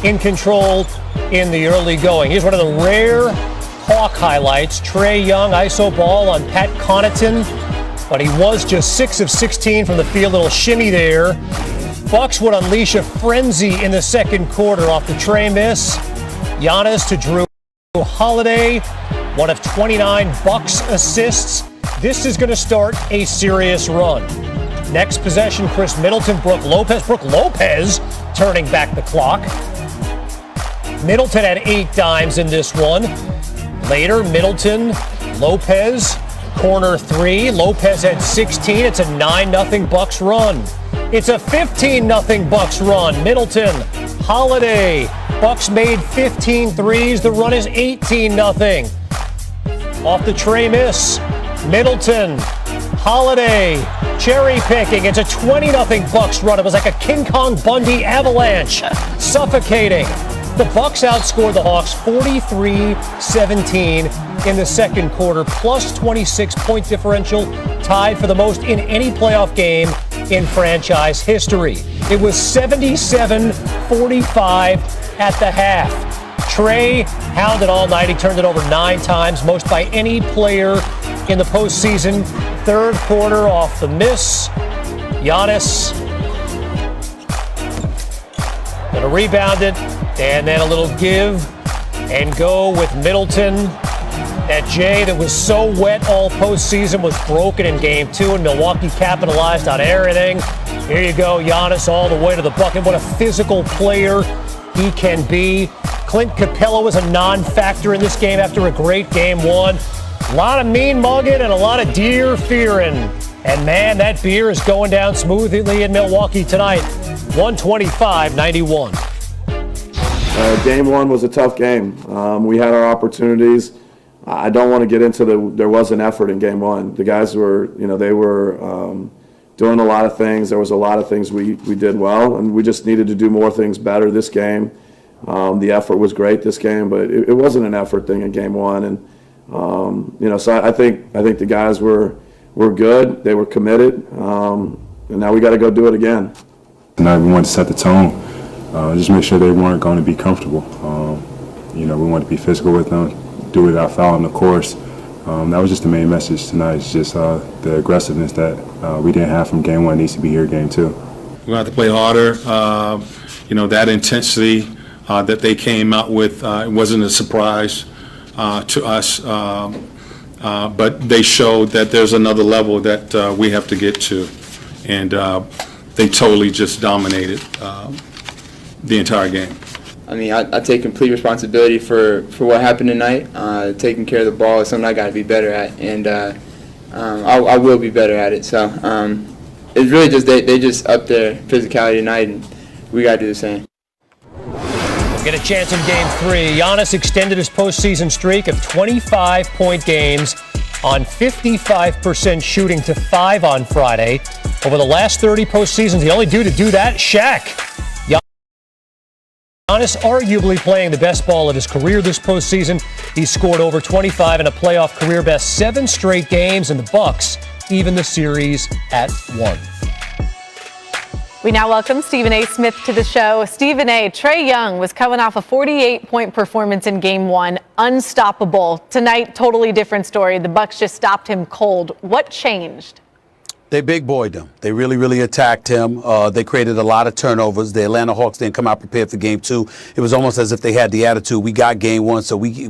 in control in the early going. Here's one of the rare Hawk highlights. Trae Young, iso ball on Pat Connaughton, but he was just 6 of 16 from the field. Little shimmy there. Bucks would unleash a frenzy in the second quarter off the Trae miss. Giannis to Drew Holiday, one of 29 Bucks assists. This is going to start a serious run. Next possession, Chris Middleton, Brook Lopez turning back the clock. Middleton had 8 dimes in this one. Later, Middleton, Lopez, corner 3. Lopez had 16. It's a 9-0 Bucks run. It's a 15-0 Bucks run. Middleton, Holiday. Bucks made 15 threes. The run is 18-0. Off the Trae miss, Middleton, Holiday, cherry picking. It's a 20-0 Bucks run. It was like a King Kong Bundy avalanche, suffocating. The Bucks outscored the Hawks 43-17 in the second quarter, plus 26-point differential, tied for the most in any playoff game in franchise history. It was 77-45 at the half. Trae hounded all night. He turned it over 9 times, most by any player in the postseason. Third quarter off the miss. Giannis gonna rebound it, and then a little give and go with Middleton. That J that was so wet all postseason was broken in game 2, and Milwaukee capitalized on everything. Here you go, Giannis all the way to the bucket. What a physical player he can be. Clint Capella was a non-factor in this game after a great game 1. A lot of mean mugging and a lot of deer fearing. And man, that beer is going down smoothly in Milwaukee tonight. 125-91. Game 1 was a tough game. We had our opportunities. I don't want to get into there was an effort in game 1. The guys were, they were doing a lot of things. There was a lot of things we did well, and we just needed to do more things better this game. The effort was great this game, but it wasn't an effort thing in game 1. And, so I think the guys were good. They were committed. And now we got to go do it again. Tonight we wanted to set the tone, just make sure they weren't going to be comfortable. We wanted to be physical with them, do it without fouling, of course. That was just the main message tonight. It's just the aggressiveness that we didn't have from game 1 needs to be here game 2. We're going to have to play harder. That intensity that they came out with, it wasn't a surprise to us. But they showed that there's another level that we have to get to. And they totally just dominated the entire game. I mean, I take complete responsibility for what happened tonight. Taking care of the ball is something I got to be better at, and I will be better at it. So it's really just they just upped their physicality tonight, and we got to do the same. We'll get a chance in game 3. Giannis extended his postseason streak of 25-point games on 55% shooting to 5 on Friday. Over the last 30 postseasons, the only dude to do that, Shaq. Giannis arguably playing the best ball of his career this postseason. He scored over 25 in a playoff career best 7 straight games, and the Bucks even the series at 1. We now welcome Stephen A. Smith to the show. Stephen A., Trae Young was coming off a 48-point performance in game 1. Unstoppable. Tonight, totally different story. The Bucks just stopped him cold. What changed? They big boyed him. They really attacked him. They created a lot of turnovers. The Atlanta Hawks didn't come out prepared for game 2. It was almost as if they had the attitude, we got game 1, so we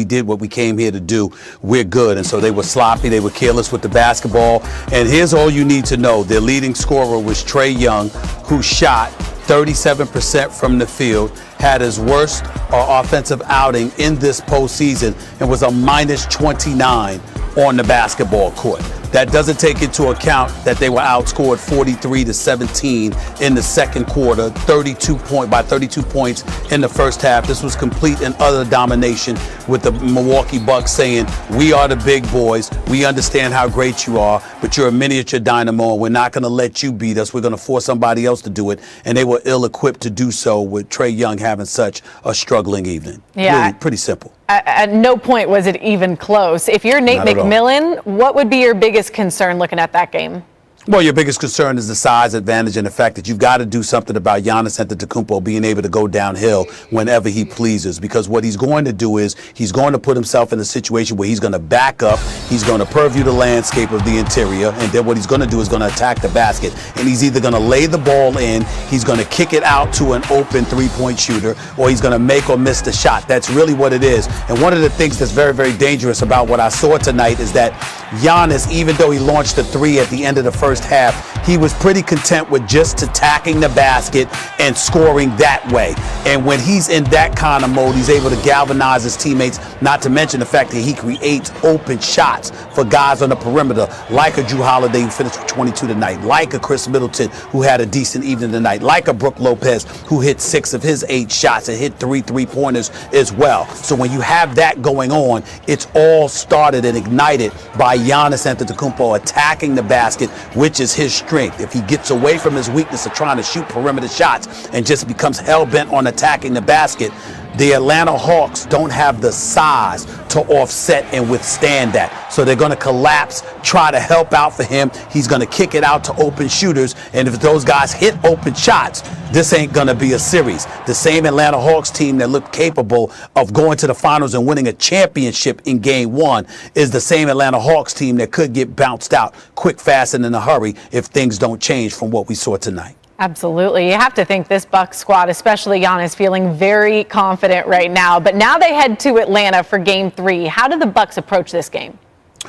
did what we came here to do. We're good. And so they were sloppy. They were careless with the basketball. And here's all you need to know. Their leading scorer was Trae Young, who shot 37% from the field, had his worst offensive outing in this postseason, and was a minus 29 on the basketball court. That doesn't take into account that they were outscored 43-17 in the second quarter, 32 points in the first half. This was complete and utter domination, with the Milwaukee Bucks saying, we are the big boys. We understand how great you are, but you're a miniature dynamo, and we're not going to let you beat us. We're going to force somebody else to do it. And they were ill-equipped to do so, with Trae Young having such a struggling evening. Yeah. Really, pretty simple. At no point was it even close. If you're Nate McMillan, what would be your biggest concern looking at that game? Well, your biggest concern is the size advantage and the fact that you've got to do something about Giannis Antetokounmpo being able to go downhill whenever he pleases. Because what he's going to do is he's going to put himself in a situation where he's going to back up, he's going to purview the landscape of the interior, and then what he's going to do is going to attack the basket. And he's either going to lay the ball in, he's going to kick it out to an open three-point shooter, or he's going to make or miss the shot. That's really what it is. And one of the things that's very, very dangerous about what I saw tonight is that Giannis, even though he launched a three at the end of the first half, he was pretty content with just attacking the basket and scoring that way. And when he's in that kind of mode, he's able to galvanize his teammates, not to mention the fact that he creates open shots for guys on the perimeter, like a Drew Holiday who finished with 22 tonight, like a Chris Middleton who had a decent evening tonight, like a Brook Lopez who hit 6 of his 8 shots and hit 3 3-pointers as well. So when you have that going on, it's all started and ignited by Giannis Antetokounmpo attacking the basket, which is his strength. If he gets away from his weakness of trying to shoot perimeter shots and just becomes hell-bent on attacking the basket, the Atlanta Hawks don't have the size to offset and withstand that. So they're going to collapse, try to help out for him. He's going to kick it out to open shooters. And if those guys hit open shots, this ain't going to be a series. The same Atlanta Hawks team that looked capable of going to the finals and winning a championship in game 1 is the same Atlanta Hawks team that could get bounced out quick, fast, and in a hurry if things don't change from what we saw tonight. Absolutely. You have to think this Bucks squad, especially Giannis, feeling very confident right now. But now they head to Atlanta for game 3. How do the Bucks approach this game?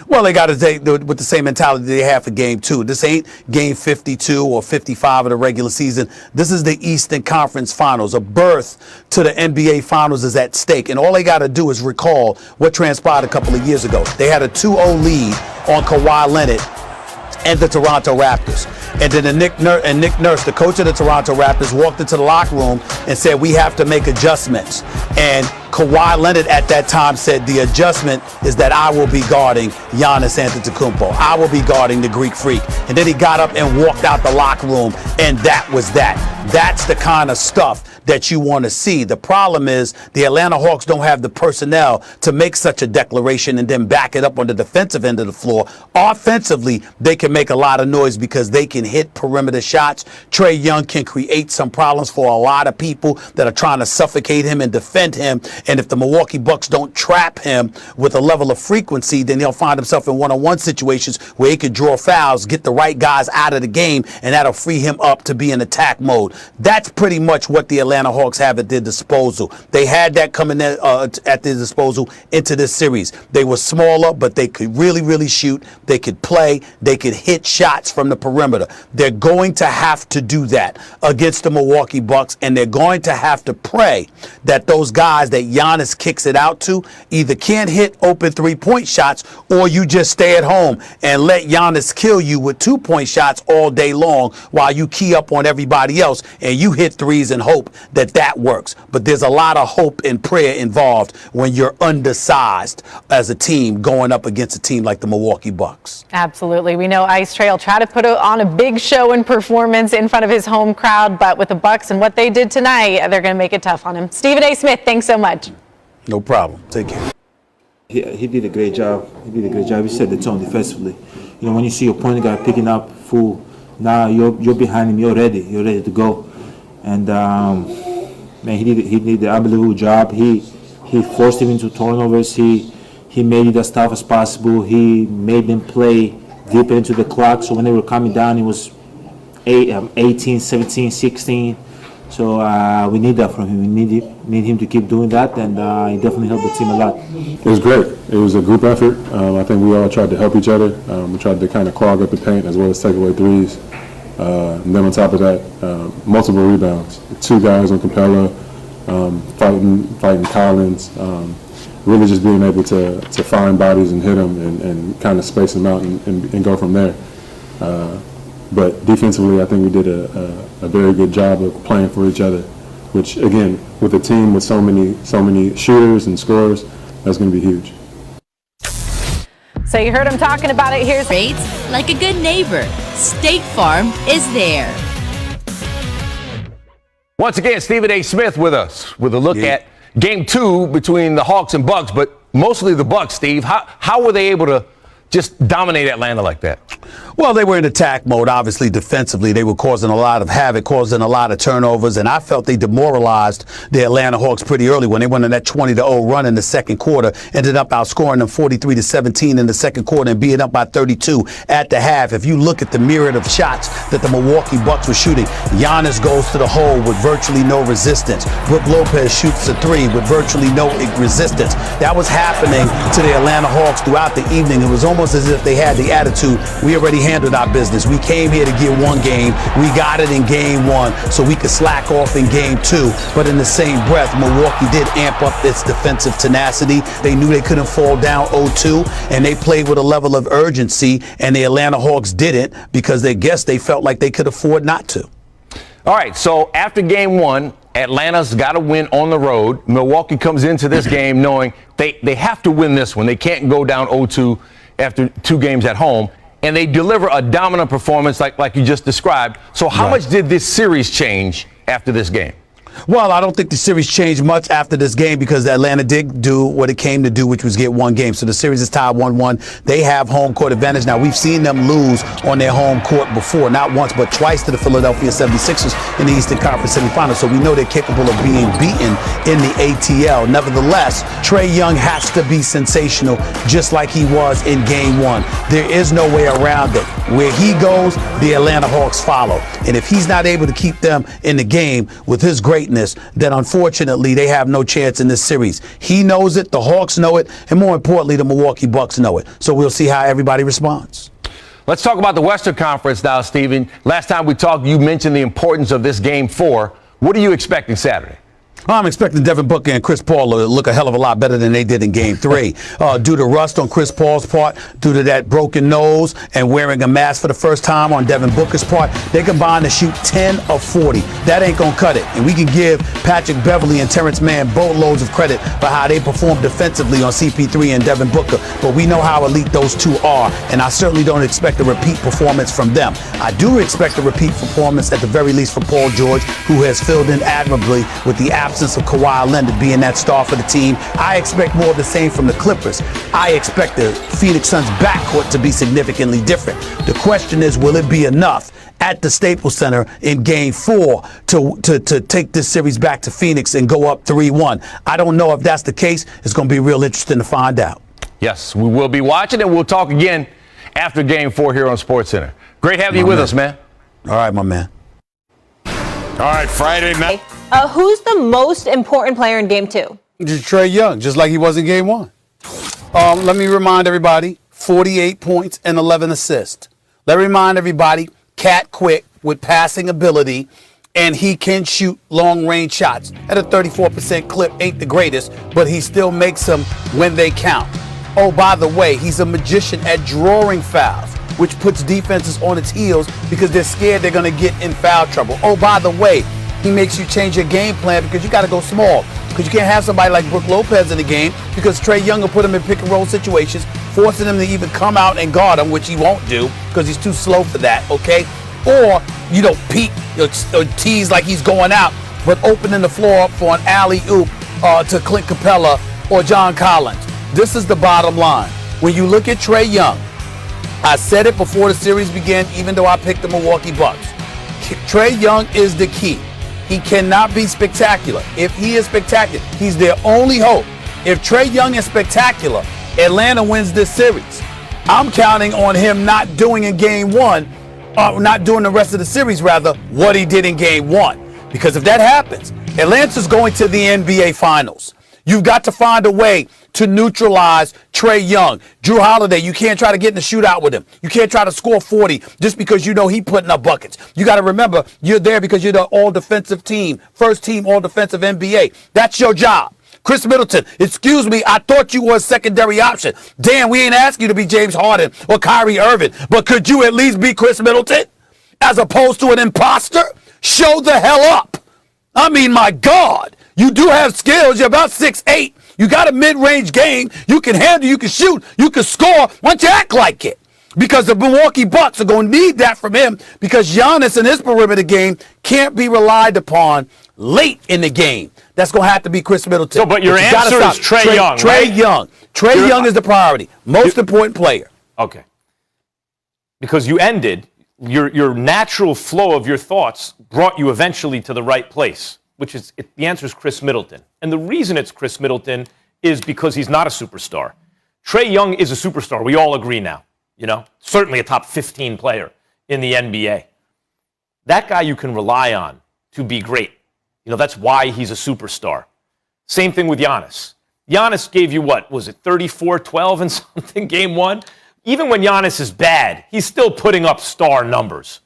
Well, they got to take with the same mentality they have for game 2. This ain't game 52 or 55 of the regular season. This is the Eastern Conference Finals. A berth to the NBA Finals is at stake. And all they got to do is recall what transpired a couple of years ago. They had a 2-0 lead on Kawhi Leonard and the Toronto Raptors. And then Nick Nurse, the coach of the Toronto Raptors, walked into the locker room and said, we have to make adjustments. And Kawhi Leonard at that time said, the adjustment is that I will be guarding Giannis Antetokounmpo. I will be guarding the Greek Freak. And then he got up and walked out the locker room, and that was that. That's the kind of stuff that you want to see. The problem is the Atlanta Hawks don't have the personnel to make such a declaration and then back it up on the defensive end of the floor. Offensively, they can make a lot of noise because they can hit perimeter shots. Trae Young can create some problems for a lot of people that are trying to suffocate him and defend him. And if the Milwaukee Bucks don't trap him with a level of frequency, then he'll find himself in one-on-one situations where he could draw fouls, get the right guys out of the game, and that'll free him up to be in attack mode. That's pretty much what the Atlanta Hawks have at their disposal. They had that coming at their disposal into this series. They were smaller, but they could really, really shoot. They could play. They could hit shots from the perimeter. They're going to have to do that against the Milwaukee Bucks, and they're going to have to pray that those guys that Giannis kicks it out to either can't hit open three-point shots, or you just stay at home and let Giannis kill you with 2-point shots all day long while you key up on everybody else and you hit threes and hope that that works. But there's a lot of hope and prayer involved when you're undersized as a team going up against a team like the Milwaukee Bucks. Absolutely. We know Ice Trail tried to put on a big show and performance in front of his home crowd, but with the Bucks and what they did tonight, they're going to make it tough on him. Stephen A. Smith, thanks so much. No problem. Take care. He did a great job. He set the tone defensively. You know, when you see your point guard picking up full, now you're behind him. You're ready to go. And man, he did the unbelievable job. He forced him into turnovers. He made it as tough as possible. He made them play deeper into the clock. So when they were coming down, it was 18, 17, 16. So we need that from him. We need him to keep doing that, and he definitely helped the team a lot. It was great. It was a group effort. I think we all tried to help each other. We tried to kind of clog up the paint as well as take away threes. And then on top of that, multiple rebounds. 2 guys on Capella, fighting Collins. Really just being able to find bodies and hit them and kind of space them out and go from there. But defensively, I think we did a very good job of playing for each other, which, again, with a team with so many shooters and scorers, that's going to be huge. So you heard him talking about it. Here's Rates like a good neighbor. State Farm is there. Once again, Stephen A. Smith with us with a look at Game 2 between the Hawks and Bucks, but mostly the Bucks, Steve. How were they able to just dominate Atlanta like that? Well, they were in attack mode, obviously defensively. They were causing a lot of havoc, causing a lot of turnovers, and I felt they demoralized the Atlanta Hawks pretty early when they went on that 20-0 run in the second quarter, ended up outscoring them 43-17 in the second quarter and being up by 32 at the half. If you look at the myriad of shots that the Milwaukee Bucks were shooting, Giannis goes to the hole with virtually no resistance. Brook Lopez shoots a three with virtually no resistance. That was happening to the Atlanta Hawks throughout the evening. It was almost as if they had the attitude, we already handled our business. We came here to get one game. We got it in game one so we could slack off in game two. But in the same breath, Milwaukee did amp up its defensive tenacity. They knew they couldn't fall down 0-2, and they played with a level of urgency, and the Atlanta Hawks didn't because they felt like they could afford not to. All right, so after game one, Atlanta's got to win on the road. Milwaukee comes into this game knowing they have to win this one. They can't go down 0-2 after 2 games at home. And they deliver a dominant performance like you just described. So how much did this series change after this game? Well, I don't think the series changed much after this game because Atlanta did do what it came to do, which was get one game. So the series is tied 1-1. They have home court advantage. Now, we've seen them lose on their home court before, not once, but twice to the Philadelphia 76ers in the Eastern Conference semifinals. So we know they're capable of being beaten in the ATL. Nevertheless, Trae Young has to be sensational just like he was in game one. There is no way around it. Where he goes, the Atlanta Hawks follow. And if he's not able to keep them in the game with his greatness, then unfortunately they have no chance in this series. He knows it, the Hawks know it, and more importantly, the Milwaukee Bucks know it. So we'll see how everybody responds. Let's talk about the Western Conference now, Steven. Last time we talked, you mentioned the importance of this game 4. What are you expecting Saturday? I'm expecting Devin Booker and Chris Paul to look a hell of a lot better than they did in game 3. Due to rust on Chris Paul's part, due to that broken nose and wearing a mask for the first time on Devin Booker's part, they combined to shoot 10 of 40. That ain't going to cut it. And we can give Patrick Beverley and Terrence Mann boatloads of credit for how they performed defensively on CP3 and Devin Booker. But we know how elite those two are, and I certainly don't expect a repeat performance from them. I do expect a repeat performance at the very least for Paul George, who has filled in admirably with the absence of Kawhi Leonard being that star for the team. I expect more of the same from the Clippers. I expect the Phoenix Suns backcourt to be significantly different. The question is, will it be enough at the Staples Center in game 4 to take this series back to Phoenix and go up 3-1? I don't know if that's the case. It's going to be real interesting to find out. Yes, we will be watching, and we'll talk again after game 4 here on SportsCenter. Great having you with us, man. All right, my man. All right, Friday night. Who's the most important player in game 2? Trae Young, just like he was in game 1. Let me remind everybody, 48 points and 11 assists. Let me remind everybody, cat quick with passing ability, and he can shoot long-range shots at a 34% clip. Ain't the greatest, but he still makes them when they count. Oh, by the way, he's a magician at drawing fouls, which puts defenses on its heels because they're scared they're going to get in foul trouble. Oh, by the way, he makes you change your game plan because you got to go small. Because you can't have somebody like Brook Lopez in the game because Trae Young will put him in pick-and-roll situations, forcing him to even come out and guard him, which he won't do because he's too slow for that, okay? Or, peek or tease like he's going out, but opening the floor up for an alley-oop to Clint Capella or John Collins. This is the bottom line. When you look at Trae Young, I said it before the series began, even though I picked the Milwaukee Bucks. Trae Young is the key. He cannot be spectacular. If he is spectacular, he's their only hope. If Trae Young is spectacular, Atlanta wins this series. I'm counting on him not doing in game 1, not doing the rest of the series, rather, what he did in game 1. Because if that happens, Atlanta's going to the NBA Finals. You've got to find a way to neutralize Trae Young. Drew Holiday, you can't try to get in the shootout with him. You can't try to score 40 just because you know he putting up buckets. You got to remember, you're there because you're the all-defensive team, first team all-defensive NBA. That's your job. Chris Middleton, excuse me, I thought you were a secondary option. Damn, we ain't asking you to be James Harden or Kyrie Irving, but could you at least be Chris Middleton as opposed to an imposter? Show the hell up. I mean, my God. You do have skills. You're about 6'8". You got a mid-range game. You can handle, you can shoot, you can score. Why don't you act like it? Because the Milwaukee Bucks are going to need that from him because Giannis in his perimeter game can't be relied upon late in the game. That's going to have to be Chris Middleton. So, but your answer is Trae Young, Trae Young. Trae Young is the priority. Most important player. Okay. because you ended, your natural flow of your thoughts brought you eventually to the right place, which is, the answer is Chris Middleton. And the reason it's Chris Middleton is because he's not a superstar. Trae Young is a superstar. We all agree now, certainly a top 15 player in the NBA. That guy you can rely on to be great. That's why he's a superstar. Same thing with Giannis. Giannis gave you what? Was it 34, 12 and something game one? Even when Giannis is bad, he's still putting up star numbers.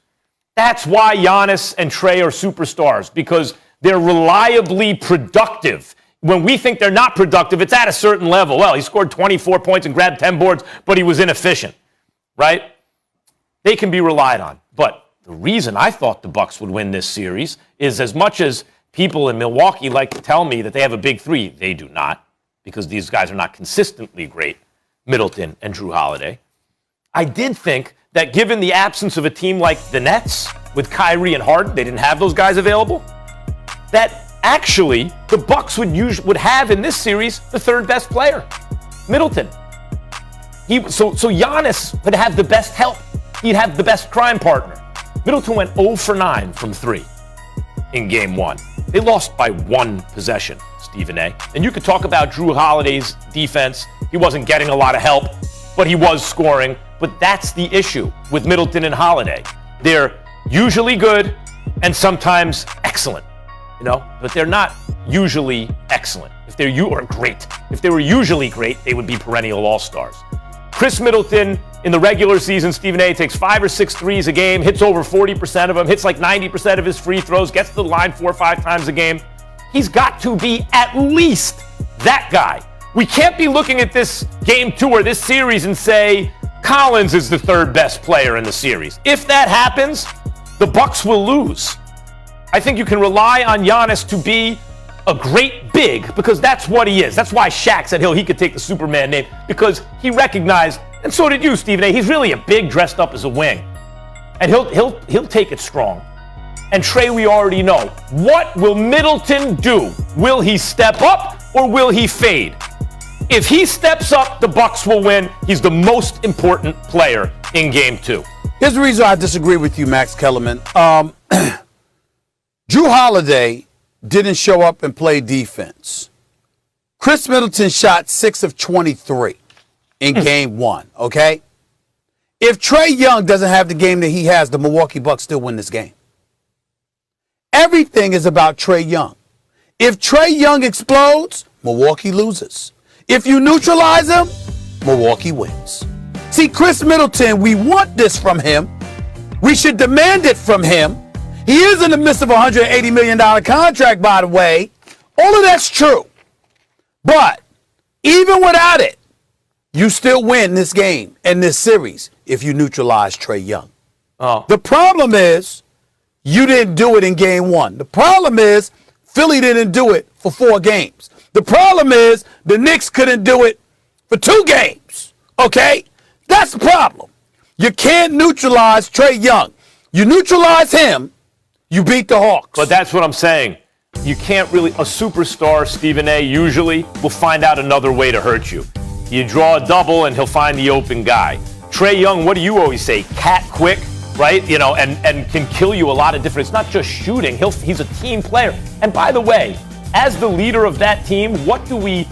That's why Giannis and Trae are superstars, because they're reliably productive. When we think they're not productive, it's at a certain level. Well, he scored 24 points and grabbed 10 boards, but he was inefficient, right? They can be relied on. But the reason I thought the Bucks would win this series is, as much as people in Milwaukee like to tell me that they have a big three, they do not, because these guys are not consistently great, Middleton and Drew Holiday. I did think that given the absence of a team like the Nets with Kyrie and Harden, they didn't have those guys available, that actually the Bucks would have in this series the third best player, Middleton. So Giannis would have the best help. He'd have the best crime partner. Middleton went 0 for 9 from 3 in game one. They lost by 1 possession, Stephen A. And you could talk about Drew Holiday's defense. He wasn't getting a lot of help, but he was scoring. But that's the issue with Middleton and Holiday. They're usually good and sometimes excellent, but they're not usually excellent. If they're great. If they were usually great, they would be perennial all-stars. Chris Middleton in the regular season, Stephen A, takes 5 or 6 threes a game, hits over 40% of them, hits like 90% of his free throws, gets to the line 4 or 5 times a game. He's got to be at least that guy. We can't be looking at this game 2 or this series and say Collins is the third best player in the series. If that happens, the Bucks will lose. I think you can rely on Giannis to be a great big, because that's what he is. That's why Shaq said he could take the Superman name, because he recognized, and so did you, Stephen A, he's really a big dressed up as a wing. And he'll take it strong. And Trae, we already know. What will Middleton do? Will he step up or will he fade? If he steps up, the Bucks will win. He's the most important player in game 2. Here's the reason I disagree with you, Max Kellerman. Drew Holiday didn't show up and play defense. Chris Middleton shot 6 of 23 in game 1, okay? If Trae Young doesn't have the game that he has, the Milwaukee Bucks still win this game. Everything is about Trae Young. If Trae Young explodes, Milwaukee loses. If you neutralize him, Milwaukee wins. See, Chris Middleton, we want this from him. We should demand it from him. He is in the midst of a $180 million contract, by the way. All of that's true. But even without it, you still win this game and this series if you neutralize Trae Young. The problem is you didn't do it in game 1. The problem is Philly didn't do it for 4 games. The problem is the Knicks couldn't do it for 2 games. Okay? That's the problem. You can't neutralize Trae Young. You neutralize him, you beat the Hawks. But that's what I'm saying. You can't really, a superstar, Stephen A, usually will find out another way to hurt you. You draw a double and he'll find the open guy. Trae Young, what do you always say? Cat quick, right? And can kill you a lot of different. It's not just shooting. He's a team player. And by the way, as the leader of that team, what do we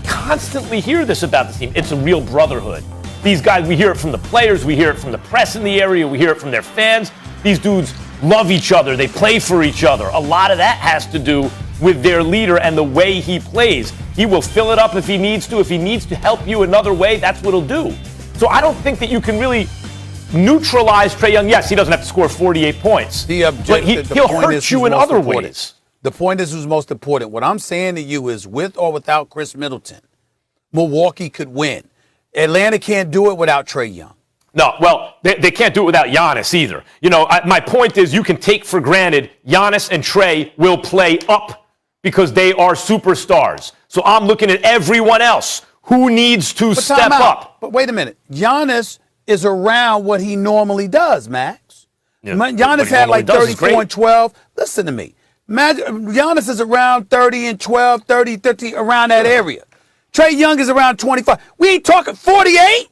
constantly hear this about the team? It's a real brotherhood. These guys, we hear it from the players, we hear it from the press in the area, we hear it from their fans. These dudes love each other, they play for each other. A lot of that has to do with their leader and the way he plays. He will fill it up if he needs to. If he needs to help you another way, that's what he'll do. So I don't think that you can really neutralize Trae Young. Yes, he doesn't have to score 48 points, but he'll hurt you in other ways. The point is who's most important. What I'm saying to you is, with or without Chris Middleton, Milwaukee could win. Atlanta can't do it without Trae Young. No, well, they can't do it without Giannis either. My point is, you can take for granted Giannis and Trae will play up because they are superstars. So I'm looking at everyone else who needs to step up. But wait a minute. Giannis is around what he normally does, Max. Yeah, Giannis had like 34 and 12. Listen to me. Giannis is around 30 and 12, 30, 30, around that area. Trae Young is around 25. We ain't talking 48.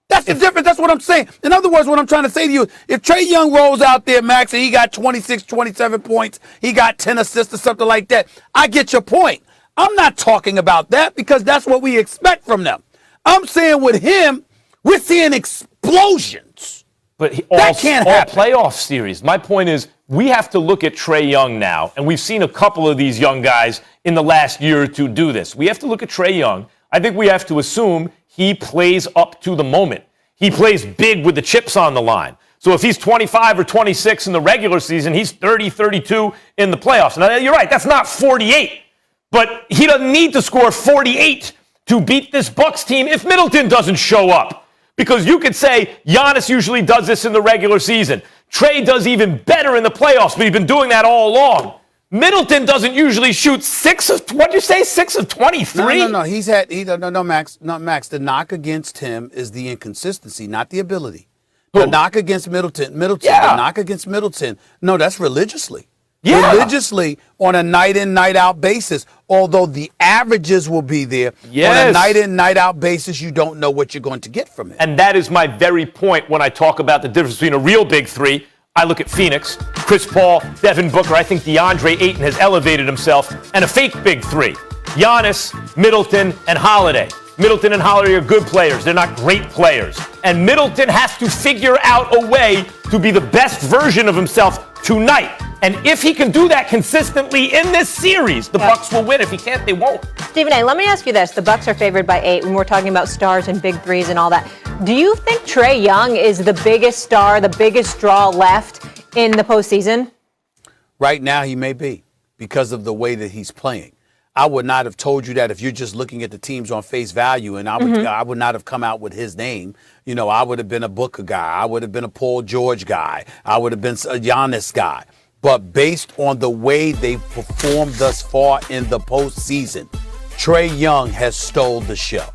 That's the difference. That's what I'm saying. In other words, what I'm trying to say to you, if Trae Young rolls out there, Max, and he got 26, 27 points, he got 10 assists or something like that, I get your point. I'm not talking about that because that's what we expect from them. I'm saying with him, we're seeing explosions. But that can't happen. Playoff series. My point is, we have to look at Trae Young now, and we've seen a couple of these young guys in the last year or two do this. We have to look at Trae Young. I think we have to assume he plays up to the moment. He plays big with the chips on the line. So if he's 25 or 26 in the regular season, he's 30, 32 in the playoffs. Now, you're right, that's not 48. But he doesn't need to score 48 to beat this Bucks team if Middleton doesn't show up. Because you could say Giannis usually does this in the regular season. Trae does even better in the playoffs, but he's been doing that all along. Middleton doesn't usually shoot 6 of 23. No, Max. The knock against him is the inconsistency, not the ability. The knock against Middleton. The knock against Middleton. No, that's religiously. Yeah. Religiously on a night in, night out basis. Although the averages will be there, on a night in, night out basis, you don't know what you're going to get from it. And that is my very point when I talk about the difference between a real big three. I look at Phoenix, Chris Paul, Devin Booker. I think DeAndre Ayton has elevated himself, and a fake big three. Giannis, Middleton, and Holiday. Middleton and Holiday are good players. They're not great players. And Middleton has to figure out a way to be the best version of himself tonight. And if he can do that consistently in this series, the Bucks will win. If he can't, they won't. Stephen A., let me ask you this. The Bucks are favored by 8 when we're talking about stars and big threes and all that. Do you think Trae Young is the biggest star, the biggest draw left in the postseason? Right now, he may be because of the way that he's playing. I would not have told you that if you're just looking at the teams on face value, and I would not have come out with his name. You know, I would have been a Booker guy. I would have been a Paul George guy. I would have been a Giannis guy. But based on the way they've performed thus far in the postseason, Trae Young has stole the show.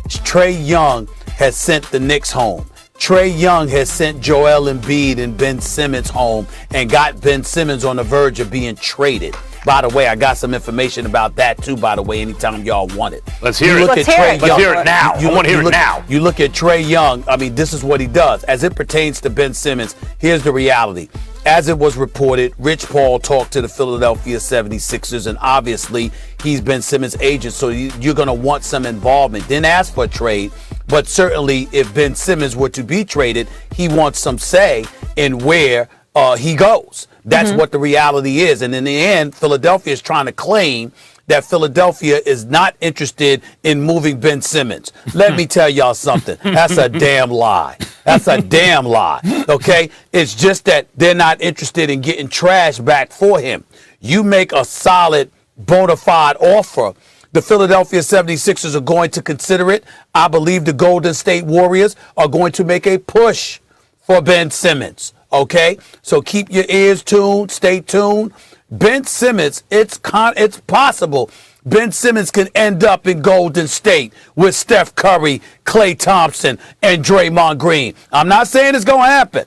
Trae Young has sent the Knicks home. Trae Young has sent Joel Embiid and Ben Simmons home and got Ben Simmons on the verge of being traded. By the way, I got some information about that too, by the way, anytime y'all want it. Let's hear it. Let's hear it now. I want to hear it now. You look at Trae Young, I mean, this is what he does. As it pertains to Ben Simmons, here's the reality. As it was reported, Rich Paul talked to the Philadelphia 76ers, and obviously he's Ben Simmons' agent, so you're going to want some involvement. Didn't ask for a trade, but certainly if Ben Simmons were to be traded, he wants some say in where he goes. That's what the reality is. And in the end, Philadelphia is trying to claim that Philadelphia is not interested in moving Ben Simmons. Let me tell y'all something. That's a damn lie. That's a damn lie. Okay? It's just that they're not interested in getting trash back for him. You make a solid, bona fide offer. The Philadelphia 76ers are going to consider it. I believe the Golden State Warriors are going to make a push for Ben Simmons. Okay? So keep your ears tuned. Stay tuned. Ben Simmons, it's possible Ben Simmons can end up in Golden State with Steph Curry, Klay Thompson, and Draymond Green. I'm not saying it's going to happen.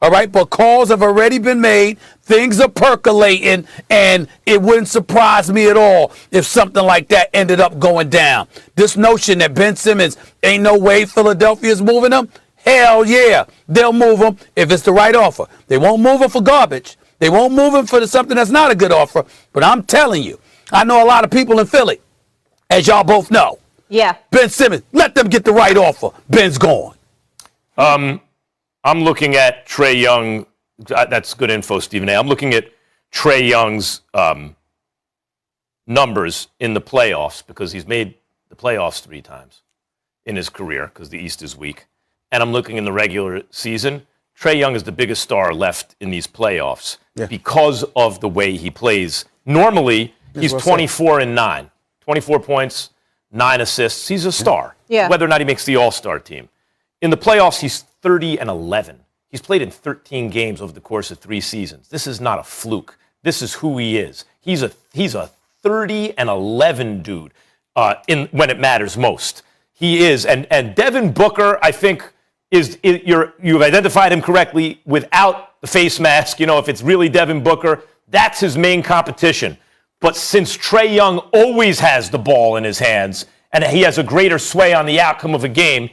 All right, but calls have already been made. Things are percolating, and it wouldn't surprise me at all if something like that ended up going down. This notion that Ben Simmons ain't no way Philadelphia is moving him, hell yeah, they'll move him if it's the right offer. They won't move him for garbage. They won't move him for something that's not a good offer. But I'm telling you, I know a lot of people in Philly, as y'all both know. Yeah. Ben Simmons, let them get the right offer. Ben's gone. I'm looking at Trae Young. That's good info, Stephen A. I'm looking at Trae Young's numbers in the playoffs because he's made the playoffs 3 times in his career because the East is weak. And I'm looking in the regular season. Trae Young is the biggest star left in these playoffs because of the way he plays. Normally, he's 24-9. 24 points, 9 assists. He's a star, whether or not he makes the All-Star team. In the playoffs, he's 30-11. He's played in 13 games over the course of 3 seasons. This is not a fluke. This is who he is. He's a 30-11 dude when it matters most. He is. And Devin Booker, I think, you've identified him correctly without the face mask. You know, if it's really Devin Booker, that's his main competition. But since Trae Young always has the ball in his hands and he has a greater sway on the outcome of a game,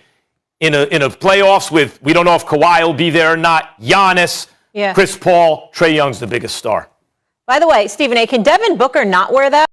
in a playoffs with, we don't know if Kawhi will be there or not, Giannis, Yeah. Chris Paul, Trae Young's the biggest star. By the way, Stephen A., can Devin Booker not wear that?